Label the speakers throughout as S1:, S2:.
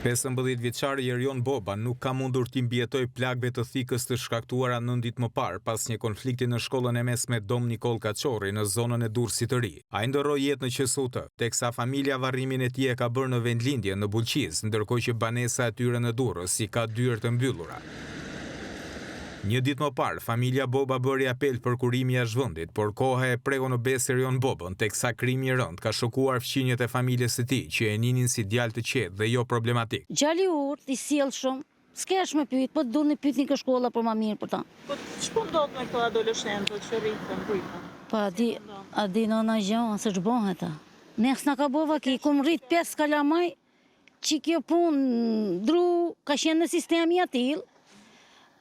S1: 15 vjeçari Erion Boba nuk ka mundur t'i mbijetoj plagëve të thikës të shkaktuara 9 ditë më parë pas një konflikti në shkollën e mesme Dom Nikol Kaçorri në zonën e Durrësit të Ri. Ai ndorroi jetë në QSUT, teksa familja varrimin e tij e ka bërë në vendlindje në Bulqiz, ndërkohë që banesa e tyre në Durrës i ka dyert të mbyllura. Një ditë më parë, familja Boba bëri apel për kurimin jashtë vendit, por koha e pregon në besë Erion Bobën, teksa krimi i rënd ka shokuar fqinjet e familjes së tij, që e ninin si djalë të qetë dhe jo problematik.
S2: Gjali urt, i sjellshëm, s'kesh me pyet, po duhet me pyetni kë shkolla për më mirë për ta.
S3: Po ç'po ndodh me këto adoleshentët që rritën, rritën?
S2: Po a di nëna gjën se ç'bën ata. Ne s'na ka bova ki, kum rrit 5 kalamaj, që kjo punë dru ka qenë në sistemi atil.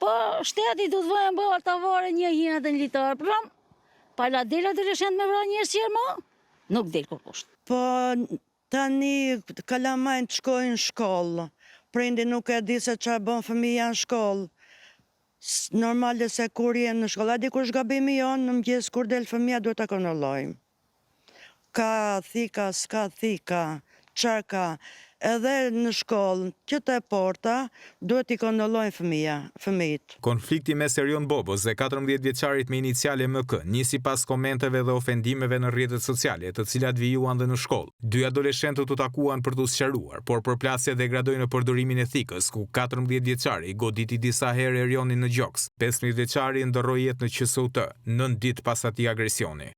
S2: Po shteti du të vëjnë bërë të vare një hinë të një litarë, pram, pala del adoleshent me vra njërë qërë mo, nuk del kërkusht.
S4: Po tani kalamajnë të shkojnë në shkollë, prindi nuk e di se që bën fëmija në shkollë, normale se kur jenë në shkollë, a di kur shgabimi jonë në mëgjes kur del fëmija duhet të kontrollojmë. Ka thika, s'ka thika, qarka, edhe në shkollë, qëtë e porta, duhet i kontrollojnë fëmijët.
S1: Konflikti mes Erion Bobës dhe 14 vjeçarit me iniciale MK nisi pas komenteve dhe ofendimeve në rrjetet sociale, të cilat vijuan dhe në shkollë. Dy adoleshentët u takuan për t'u sqaruar, por përplasja degradoi në përdorimin e thikës, ku 14 vjeçari goditi disa herë Erionin në gjoks. 15 vjeçari ndorroi jetë në QSUT 9 ditë pas atij agresioni.